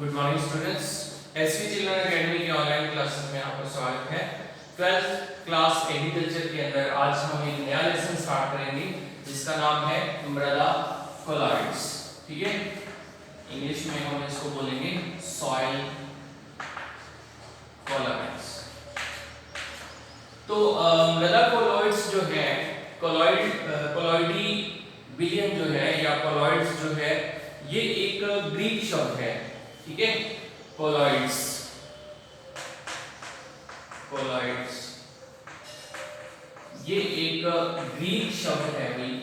Good morning students. SV children academy के online classes में आपका स्वागत है। 12th क्लास एग्रीकल्चर के अंदर आज हम एक नया लेसन स्टार्ट करेंगे जिसका नाम है मृदा कोलॉइड्स। ठीक है, इंग्लिश में हम इसको बोलेंगे सॉइल कोलॉइड्स। तो मृदा कोलॉइड्स जो है, कोलॉइडी विलियन जो है या कोलॉइड्स जो है, ये एक ग्रीक शब्द है। ठीक है, कोलॉइड्स ये एक ग्रीक शब्द है भाई,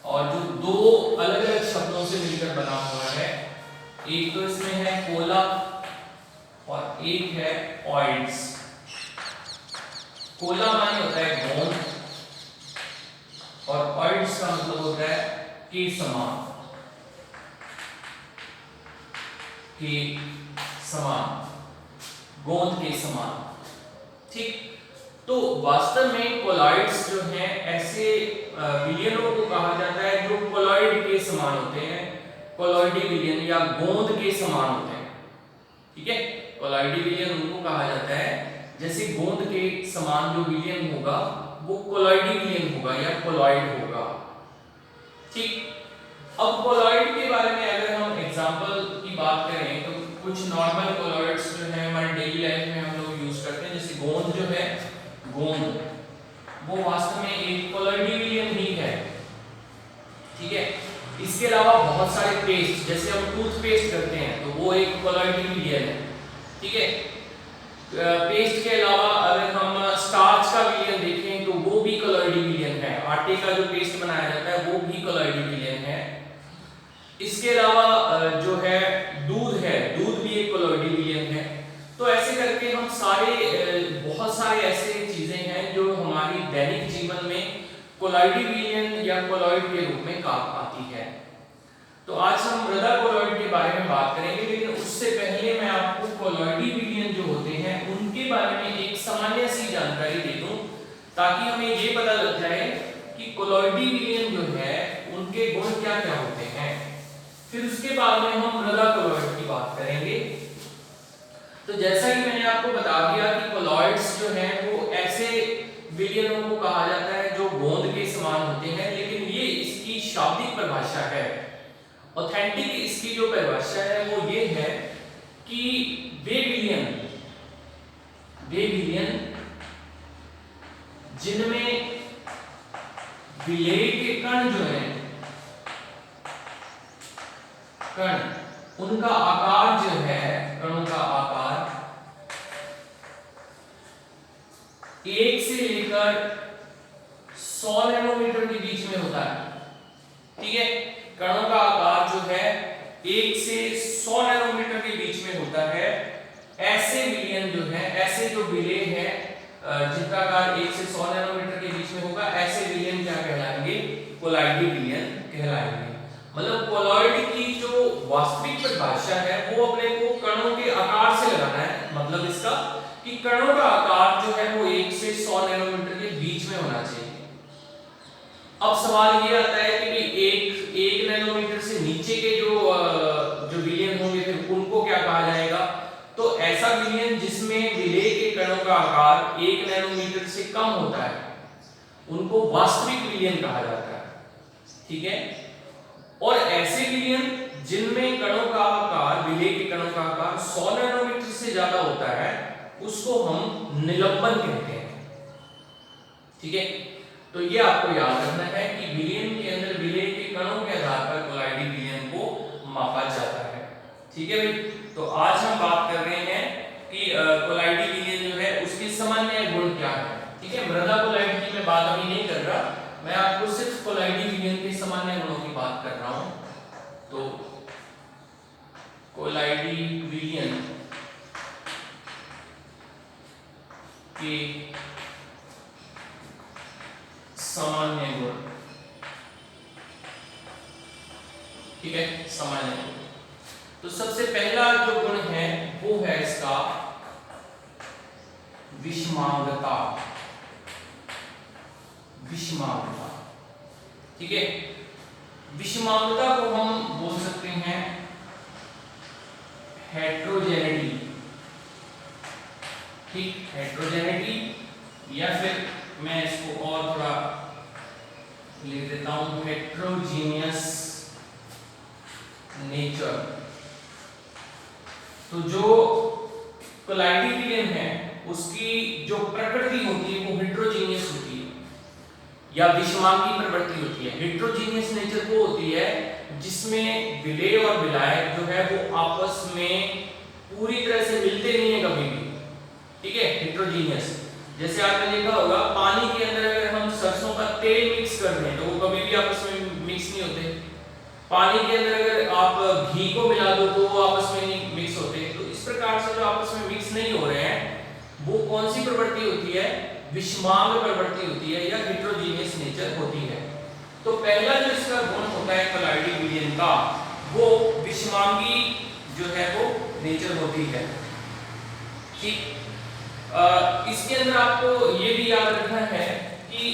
और जो दो अलग अलग शब्दों से मिलकर बना हुआ है। एक तो इसमें है कोला और एक है ऑइड्स। कोला माने होता है गोंद और ऑइड्स का मतलब होता है के समान, गोंद के समान। ठीक, तो वास्तव में कोलॉइड्स जो हैं ऐसे विलियनों को कहा जाता है जो कोलॉइड के समान होते हैं, कोलॉइडी विलियन या गोंद के समान होते हैं। ठीक है, कोलॉइडी विलियन उनको कहा जाता है जैसे गोंद के समान जो विलियन होगा वो कोलॉइडी विलियन होगा या कोलॉइड होगा। ठीक, अब कोलॉइड के बारे में अगर हम एग्जांपल की बात करें तो कुछ नॉर्मल कोलॉइड्स जो है हमारे डेली लाइफ में हम लोग यूज करते हैं। जैसे गोंद जो है, गोंद वो वास्तव में एक कोलॉइडी विलियन ही है। ठीक है, इसके अलावा बहुत सारे पेस्ट, जैसे हम टूथपेस्ट करते हैं तो वो एक कोलॉइडी विलियन है। ठीक है, पेस्ट के अलावा अगर हम स्टार्च का विलियन देखें तो वो भी कोलॉइडी विलियन है। आटे का जो पेस्ट बनाया जाता है वो भी कोलॉइडी विलियन है। इसके अलावा जो है दूध है, दूध भी एक कोलॉइडी विलियन है। तो ऐसे करके हम बहुत सारे ऐसे चीजें हैं जो हमारी दैनिक जीवन में कोलॉइडी विलियन या कोलॉइड के रूप में काम आती है। तो आज हम मृदा कोलॉइड के बारे में बात करेंगे, लेकिन उससे पहले मैं आपको कोलॉइडी विलियन जो होते हैं उनके बारे में एक सामान्य सी जानकारी दे दूं, ताकि हमें ये पता लग जाए कि कोलॉइडी विलियन जो है उनके गुण क्या क्या होते हैं। फिर उसके बाद में हम मृदा कोलॉइड की बात करेंगे। तो जैसा कि मैंने आपको बता दिया कि कोलॉइड्स जो हैं वो ऐसे विलियनों को कहा जाता है जो गोंद के समान होते हैं, लेकिन ये इसकी शाब्दिक परिभाषा है। ऑथेंटिक इसकी जो परिभाषा है वो ये है कि वे विलियन जिनमें विलेय के कण जो है, उनका आकार जो है, कणों का आकार 1 से लेकर 100 नैनोमीटर के बीच में होता है। ठीक है, कणों का आकार जो है 1 से 100 नैनोमीटर के बीच में होता है। ऐसे विलियन जो है, ऐसे जो विलेय है जिनका आकार 1 से 100 नैनोमीटर के बीच में होगा, ऐसे विलियन क्या कहलाएंगे? कोलॉइडी विलियन कहलाएंगे। मतलब कोलॉइड की जो वास्तविक परिभाषा है वो अपने को कणों के आकार से लगाना है। मतलब इसका कि कणों का आकार जो है वो 1 से 100 नैनोमीटर के बीच में होना चाहिए। अब सवाल ये आता है कि भाई एक नैनोमीटर से नीचे के जो विलियन होंगे फिर उनको क्या कहा जाएगा? तो ऐसा विलियन जिसमें विलेय के कणों का आकार 1 नैनोमीटर से कम होता है उनको वास्तविक विलियन कहा जाता है। ठीक है, और ऐसे विलियन जिनमें कणों का आकार, विलेय के कणों का आकार 100 नैनोमीटर से ज्यादा होता है उसको हम निलंबन कहते हैं। ठीक है, तो ये आपको याद रखना है कि विलियन के अंदर विलेय के कणों के आधार पर कोलॉइडी विलियन को मापा जाता है। ठीक है भाई, तो आज हम बात कर रहे हैं कि कोलॉइडी विलियन जो है उसके सामान्य गुण क्या है। ठीक है, मृदा कोलॉइड की मैं बात अभी नहीं कर रहा, मैं आपको सिर्फ कोलॉइडी विलियन के सामान्य गुणों की बात कर रहा हूं। तो कोलॉइडी विलियन के सामान्य गुण। ठीक है, सामान्य गुण। तो सबसे पहला जो गुण है वो है इसका विषमांगता। ठीक है, विषमांगता को हम बोल सकते हैं हेट्रोजेनिटी, ठीक, हेट्रोजेनिटी, या फिर मैं इसको और थोड़ा लिख देता हूं, हेट्रोजीनियस नेचर। तो जो कोलाइडी विलियन है उसकी जो प्रकृति होती है वो हेट्रोजीनियस होती है या विषमांगी प्रवृत्ति होती है। हेट्रोजीनियस नेचर वो होती है जिसमें विलेय और विलायक जो है वो आपस में पूरी तरह से मिलते नहीं है कभी भी, ठीक है, हेट्रोजीनियस। जैसे आपने देखा होगा पानी के अंदर अगर हम सरसों का तेल मिक्स कर दें तो वो कभी भी आपस में मिक्स नहीं होते। पानी के अंदर अगर आप घी को मिला दो तो वो आपस में नहीं मिक्स होते। तो इस प्रकार से जो आपस में मिक्स नहीं हो रहे हैं वो कौन सी प्रवृत्ति होती है, विषमांग प्रवृत्ति होती है या हेट्रोजीनियस नेचर होती है। तो पहला जो इसका गुण होता है कोलाइडी विलियन का वो विषमांगी जो है वो नेचर होती है, ठीक। इसके अंदर आपको ये भी याद रखना है कि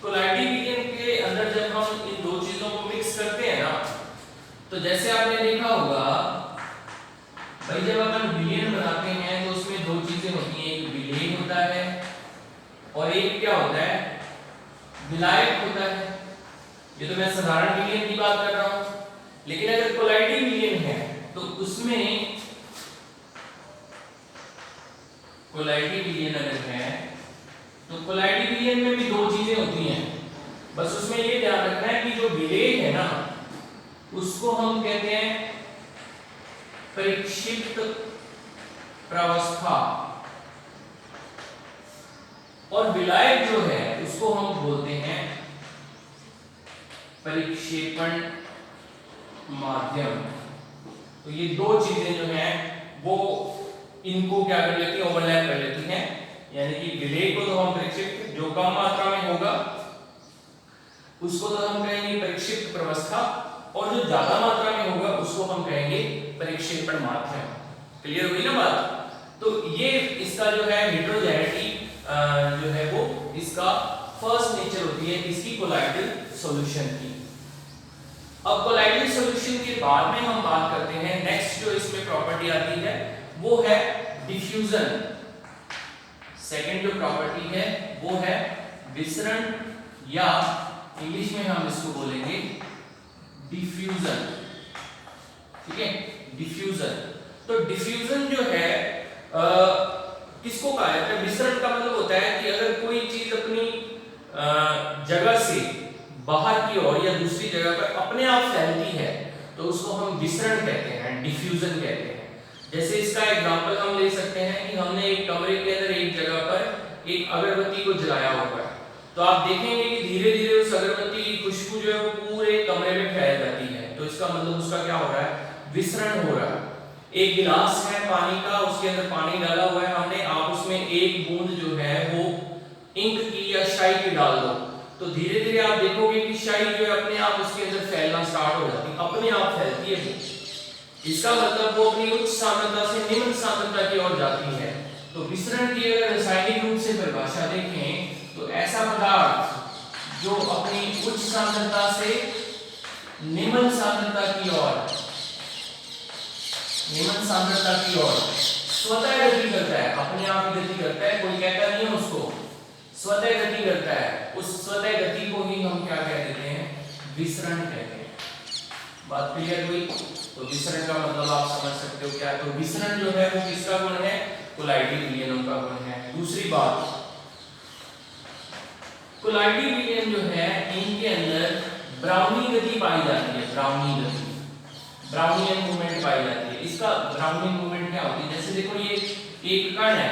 कोलाइडी विलियन के अंदर जब हम इन दो चीजों को मिक्स करते हैं ना, तो जैसे आपने देखा होगा भाई जब अपन विलियन बनाते हैं तो उसमें दो चीजें होती हैं, एक विलेय होता है और एक क्या होता है, विलायक होता है। ये तो मैं साधारण विलियन की बात कर रहा हूं, लेकिन अगर कोलाइडी विलियन है तो उसमें कोलाइडी विलियन अगर है तो कोलाइडी विलियन में भी दो चीजें होती हैं। बस उसमें ये ध्यान रखना है कि जो विलेय है ना उसको हम कहते हैं परिक्षिप्त प्रावस्था और विलायक जो है उसको हम बोलते हैं परिक्षेपण माध्यम। तो ये दो चीजें जो हैं वो इनको क्या कर लेती है, ओवरलैप कर लेती हैं। यानी कि विलेय को तो हम परिक्षिप्त, जो कम मात्रा में होगा उसको तो हम कहेंगे परिक्षिप्त प्रावस्था और जो ज्यादा मात्रा में होगा उसको हम कहेंगे परिक्षेपण माध्यम। क्लियर हुई ना बात। तो ये इसका जो है हेट्रोजेनिटी जो है वो इसका फर्स्ट नेचर होती है इसकी कोलाइडल सॉल्यूशन की। अब कोलाइडल सॉल्यूशन के बाद में हम बात करते हैं नेक्स्ट जो इसमें प्रॉपर्टी आती है वो है डिफ्यूजन। सेकंड जो प्रॉपर्टी है वो है विसरण या इंग्लिश में हम इसको बोलेंगे डिफ्यूजन, ठीक है, डिफ्यूजन। तो डिफ्यूजन जो है किसको कहा जाता है, विसरण का मतलब होता है कि अगर कोई चीज अपनी जगह से बाहर की ओर या दूसरी जगह पर अपने आप फैलती है तो उसको हम विसरण कहते हैं, डिफ्यूजन कहते हैं। जैसे इसका एग्जांपल हम ले सकते हैं कि हमने एक कमरे के अंदर एक जगह पर एक अगरबत्ती को जलाया हुआ है, तो आप देखेंगे कि धीरे धीरे उस अगरबत्ती की खुशबू जो है वो पूरे कमरे में फैल जाती है। तो इसका मतलब उसका क्या हो रहा है, विसरण हो रहा है। एक गिलास है पानी का, उसके अंदर पानी डाला हुआ है हमने, आप उसमें एक बूंद जो है वो इंक की या स्याही की डाल दो तो धीरे धीरे आप देखोगे कि स्याही जो है अपने आप उसके अंदर फैलना स्टार्ट हो जाती है, अपने आप फैलती है। इसका मतलब वो अपनी उच्च सांद्रता से निम्न सांद्रता की ओर जाती है। तो विसरण की अगर रासायनिक रूप से परिभाषा देखें तो ऐसा पदार्थ जो अपनी उच्च सांद्रता से निम्न सांद्रता की ओर स्वतः गति करता है, अपने आप ही गति करता है, कोई कहता नहीं है उसको, स्वतः गति करता है, उस स्वतः गति को ही हम क्या कह देते हैं, विसरण कहते हैं। बात क्लियर हुई। तो विसरण का मतलब आप समझ सकते हो क्या। तो विसरण जो है वो किसका गुण है, कोलाइडी विलियन का गुण है। दूसरी बात, कोलाइडी विलियन जो है इनके अंदर ब्राउनी गति पाई जाती है, ब्राउनी गति, ब्राउनियन मूवमेंट पाई जाती है। इसका ब्राउनियन मूवमेंट क्या होती है, जैसे देखो ये एक कण है,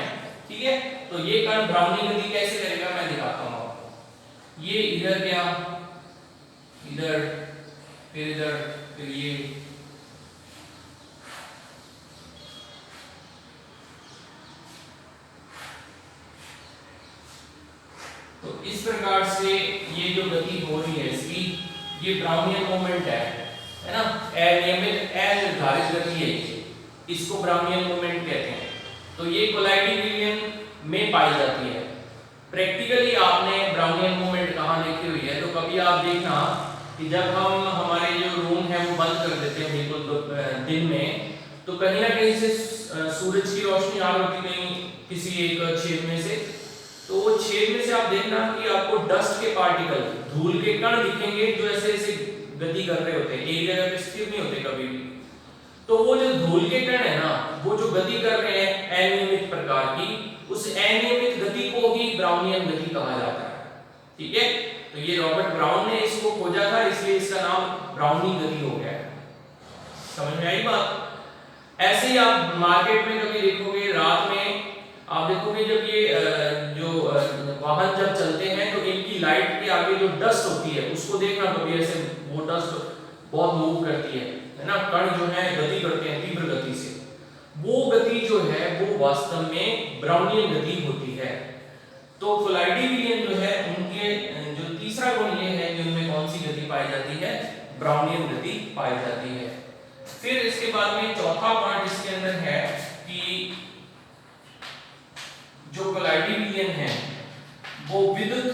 ठीक है, तो ये कण ब्राउनी गति कैसे करेगा मैं दिखाता हूं आपको। ये इधर गया, इधर, फिर इधर, फिर ये, तो इस प्रकार से ये जो गति हो रही है इसकी, ये ब्राउनियन मूवमेंट है ना, अनियमित अनिर्धारित गति है, इसको ब्राउनियन मूवमेंट कहते हैं। तो ये कोलाइडी विलियन में पाई जाती है। प्रैक्टिकली आपने ब्राउनियन मूवमेंट कहाँ देखी हुई है, तो कभी आप देखना कि जब हम हमारे जो रूम है वो बंद कर देते हैं बिल्कुल दिन में, तो कहीं ना कहीं से सूरज की रोशनी आ रही होती कहीं किसी एक छेद में से, तो वो छेद में से आप देखना कि आपको डस्ट के पार्टिकल, धूल के कण दिखेंगे जो ऐसे ऐसे गति कर रहे होते हैं, एक जगह पे स्थिर नहीं होते कभी भी। तो वो जो धूल के कण है ना, वो जो गति कर रहे हैं अनियमित प्रकार की, उस अनियमित गति को ही ब्राउनियन गति कहा जाता है। ठीक है, तो ये रॉबर्ट ब्राउन ने इसको खोजा था, इसलिए इसका नाम ब्राउनी गति हो गया है। समझ में आई बात? ऐसे ही आप मार्केट में कभी देखोगे, रात में आप देखोगे जब ये जो वाहन जब चलते हैं तो इनकी लाइट के आगे जो डस्ट होती है उसको देखना कभी, ऐसे वो डस्ट बहुत मूव करती है ना, कण जो है गति करते हैं तीव्र गति से, वो गति जो है वो वास्तव में ब्राउनियन गति होती है। तो कोलाइडी विलियन जो है उनके जो तीसरा गुण ये है कि उनमें कौन सी गति पाई जाती है, ब्राउनियन गति पाई जाती है। फिर इसके बाद में चौथा पॉइंट इसके अंदर है कि जो कोलाइडी विलियन है वो विद्युत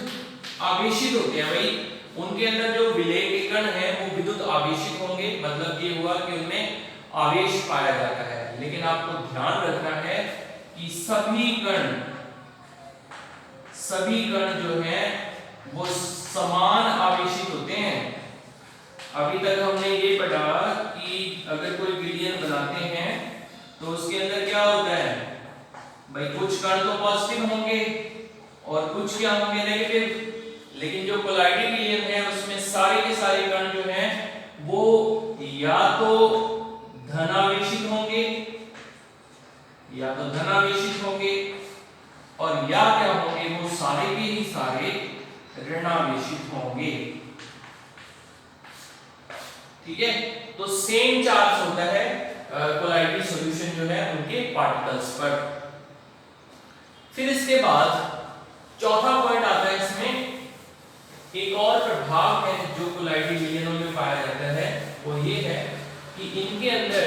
आवेशित होते हैं। भाई उनके अंदर जो विलय के कण हैं वो विद्युत आवेशित होंगे, मतलब ये हुआ कि उनमें आवेश पाया जाता है। लेकिन आपको ध्यान रखना है कि सभी कण जो हैं वो समान आवेशित होते हैं। अभी तक हमने ये पढ़ा कि अगर कोई विलियन बनाते हैं तो उसके अंदर क्या होता है भाई, कुछ कण तो पॉजिटिव होंगे और कुछ क्या होंगे, नेगेटिव। लेकिन जो कोलाइडी विलियन है उसमें सारे के सारे कण जो हैं वो या तो धनावेशित होंगे और या क्या होंगे, वो सारे के ही सारे ऋणावेशित होंगे। ठीक है, तो सेम चार्ज होता है कोलाइडी सॉल्यूशन जो है उनके पार्टिकल्स पर। फिर इसके बाद चौथा पॉइंट आता है इसमें, एक और प्रभाव है जो कोलाइडी विलियनों में पाया जाता है, वो ये है कि इनके अंदर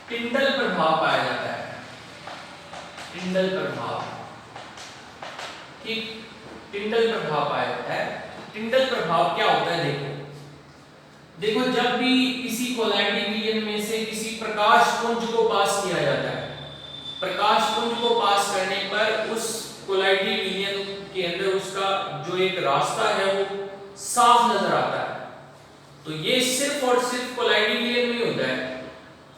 टिंडल प्रभाव पाया जाता है। टिंडल प्रभाव, ठीक, टिंडल प्रभाव पाया जाता है। टिंडल प्रभाव क्या होता है, देखो जब भी किसी कोलाइडी विलियन में से किसी प्रकाश पुंज को पास किया जाता है, प्रकाश पुंज को पास करने पर उस कोलाइडी विलियन के अंदर उसका जो एक रास्ता है वो साफ नजर आता है। तो ये सिर्फ और सिर्फ कोलाइडी विलियन में होता है।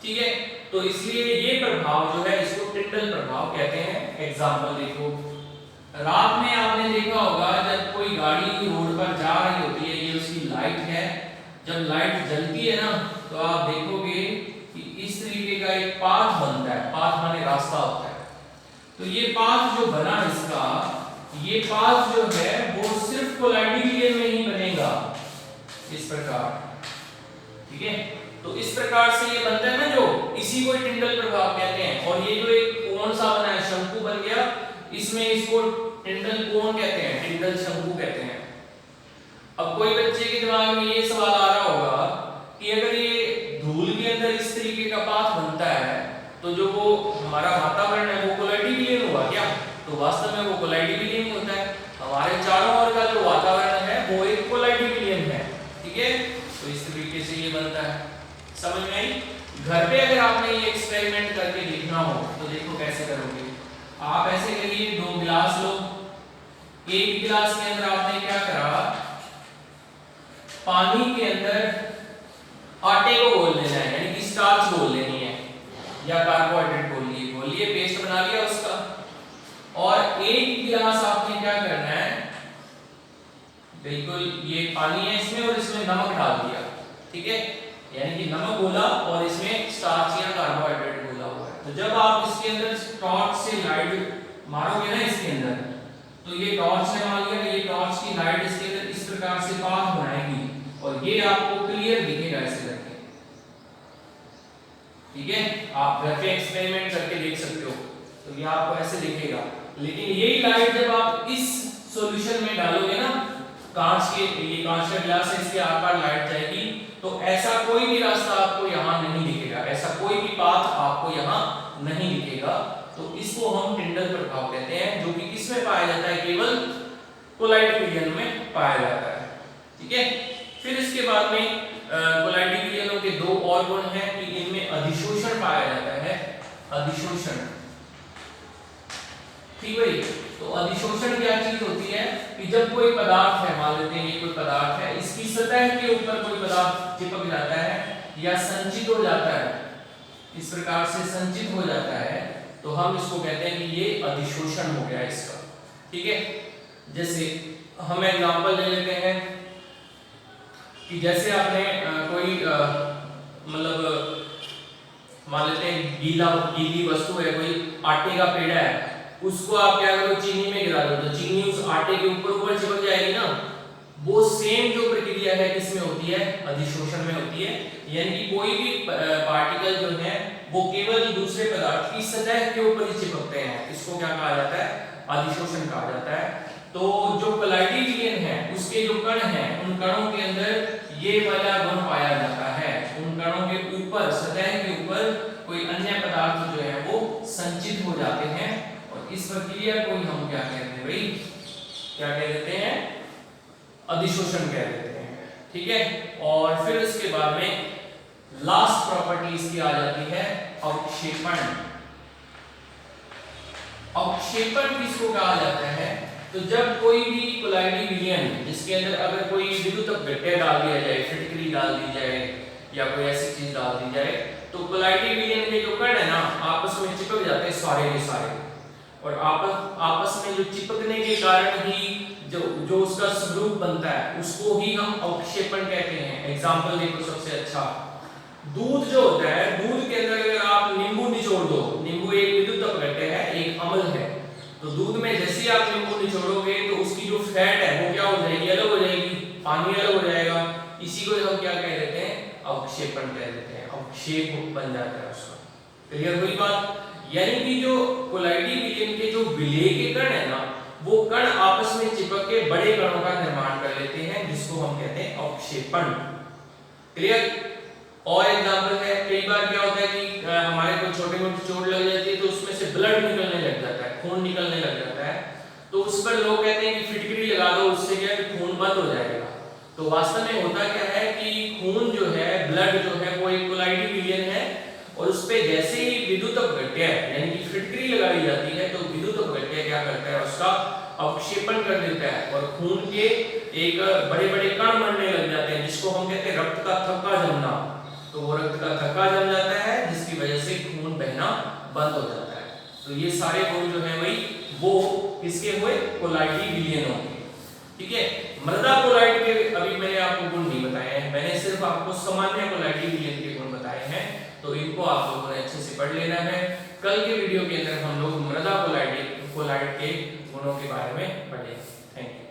ठीक है, तो इसलिए ये प्रभाव जो है इसको टिंडल प्रभाव कहते हैं। एग्जांपल देखो, रात में आपने देखा होगा जब कोई गाड़ी रोड पर जा रही होती है, ये उसकी लाइट है, जब लाइट जलती है ना तो आप देखोगे कि इस तरीके का एक पाथ बनता है, पाथ माने रास्ता होता है। तो ये पाथ जो बना इसका, ये पाथ जो है वो सिर्फ कोलाइडी विलियन में ही बनेगा इस प्रकार। ठीक है, तो इस प्रकार से ये बनता है ना, जो इसी को टिंडल प्रभाव कहते हैं। और ये जो एक कोण सा बना है, शंकु बन गया, इसमें इसको टिंडल कोण कहते हैं, टिंडल शंकु कहते हैं। अब कोई बच्चे के दिमाग में ये सवाल आ रहा होगा कि अगर ये धूल के अंदर इस तरीके का पाथ बनता है तो जो वो हमारा वातावरण है वो कोलाइडी विलियन हुआ क्या? तो वास्तव में वो कोलाइडी विलियन होता है। हमारे चारों ओर का जो वातावरण है वो एक कोलाइडी विलियन है। ठीक है, तो इस तरीके से ये बनता है। समझ में आई? घर पे अगर आपने ये एक्सपेरिमेंट करके देखना हो तो देखो कैसे करोगे। आप ऐसे करिए, 2 गिलास लो, एक गिलास के अंदर आपने क्या करा, पानी के अंदर आटे को घोल लेना है, यानी कि स्टार्च घोल लेनी है या कार्बोहाइड्रेट घोल लिए, पेस्ट बना लिया उसका। और एक गिलास आपने क्या करना है, बिल्कुल ये पानी है इसमें और इसमें नमक डाल दिया। ठीक है, यानी कि नमक घोला और इसमें स्टार्च या कार्बोहाइड्रेट घोला हुआ है। तो जब आप इसके अंदर टॉर्च से लाइट मारोगे ना इसके अंदर, तो ये टॉर्च से मार लिया, ये टॉर्च की लाइट इसके अंदर इस प्रकार से पाथ बनाएगी और ये आपको क्लियर दिखेगा ऐसे करके। ठीक है, आप घर पे एक्सपेरिमेंट करके देख सकते हो, तो ये आपको ऐसे दिखेगा। लेकिन यही लाइट जब आप इस सॉल्यूशन में डालोगे ना, ये कांच का गिलास है, इसके आर पार लाइट जाएगी, तो ऐसा कोई भी रास्ता आपको यहाँ नहीं दिखेगा, ऐसा कोई भी पाथ आपको यहाँ नहीं दिखेगा। तो इसको हम टिंडल प्रभाव कहते हैं, जो कि किसमें पाया जाता है, केवल कोलाइडी विलियन में पाया जाता है। ठीक है, फिर इसके बाद में कोलाइडी विलयनों के दो और गुण हैं कि इनमें अधिशोषण पाया जाता है, अधिशोषण। ठीक भाई, तो अधिशोषण क्या चीज होती है कि जब कोई पदार्थ है, मान लेते हैं ये कोई पदार्थ है, इसकी सतह के ऊपर कोई पदार्थ चिपक जाता है या संचित हो जाता है, इस प्रकार से संचित हो जाता है, तो हम इसको कहते हैं कि ये अधिशोषण हो गया इसका। ठीक है, जैसे हम एग्जांपल ले लेते हैं कि जैसे आपने कोई मतलब मान लेते हैं गीली वस्तु है, कोई आटे का पेड़ा है, उसको आप क्या करो, चीनी में गिरा दो तो चीनी उस आटे के ऊपर चिपक जाएगी ना। वो सेम जो प्रक्रिया है किसमें होती है, अधिशोषण में होती है। यानी कि कोई भी पार्टिकल जो है वो केवल दूसरे पदार्थ की सतह के ऊपर ही चिपकते हैं, इसको क्या कहा जाता है, अधिशोषण कहा जाता है। तो जो कोलाइडी विलयन है उसके जो कण हैं, उन कणों के अंदर ये वाला गुण पाया जाता है, उन कणों के ऊपर, सतह के ऊपर कोई अन्य पदार्थ जो है वो संचित हो जाते हैं, और इस प्रक्रिया को हम क्या कहते हैं भाई, क्या कह देते हैं, अधिशोषण कह देते हैं। ठीक है, और फिर इसके बाद में लास्ट प्रॉपर्टी इसकी आ जाती है अवक्षेपण। अवक्षेपण किसको कहा जाता है, तो जब कोई भी कोलाइडी विलयन जिसके अंदर अगर कोई विद्युत अपघट्य डाल दिया जाए, फिटकरी डाल दी जाए या कोई ऐसी चीज डाल दी जाए, तो कोलाइडी विलयन के जो कण है ना आपस में चिपक जाते हैं सारे के सारे, और आपस में जो चिपकने के कारण ही जो उसका स्वरूप बनता है उसको ही हम अवक्षेपण कहते हैं। एग्जांपल देखो सबसे अच्छा, दूध जो होता है, दूध के अंदर अगर आप नींबू निचोड़ दो, नींबू एक विद्युत अपघट्य है, एक अम्ल है, तो दूध में जैसे ही आप नींबू निचोड़ोगे तो उसकी जो फैट है वो क्या हो जाएगी, अलग हो जाएगी, पानी अलग हो जाएगा। इसी को हम क्या कह देते हैं, अवक्षेपण कह देते हैं, अवक्षेप बन जाता है उसका। क्लियर हुई बात। यानी कि जो कोलाइडी विलयन के जो विलेय के कण है ना, वो कण आपस में चिपक के बड़े कणों का निर्माण कर लेते हैं, जिसको हम कहते हैं अवक्षेपण। क्लियर। और एग्जांपल है, कई बार क्या होता है कि हमारे को छोटे मोटे चोट लग जाती है तो उसमें से ब्लड निकलने लग जाता है, खून निकलने लग जाता है, तो उस पर लोग कहते हैं कि फिटकरी लगा दो, उससे क्या है खून बंद हो जाएगा। तो वास्तव में होता क्या है कि खून जो है, ब्लड जो है, वो एक कोलाइडी विलयन है, और उस पे जैसे ही विद्युत अपघट्य यानी कि फिटकरी लगाई जाती है तो विद्युत अपघट्य क्या करता है, उसका अवक्षेपण कर देता है, और खून के एक बड़े बड़े कण बनने लग जाते हैं, जिसको हम कहते हैं रक्त का थक्का जमना। तो वो रक्त का थक्का जम जाता है, जिसकी वजह से खून बहना बंद हो जाता है। तो ये सारे गुण जो है भाई वो किसके हुए, कोलाइडी विलयनों के। ठीक है, मृदा कोलाइड के अभी मैंने आपको गुण नहीं बताए हैं, मैंने सिर्फ आपको सामान्य कोलाइडी विलयन के गुण बताए हैं, तो इनको आप लोगों ने अच्छे से पढ़ लेना है। कल के वीडियो के अंदर हम लोग मृदा कोलाइड के गुणों के बारे में पढ़ेंगे। Thank you.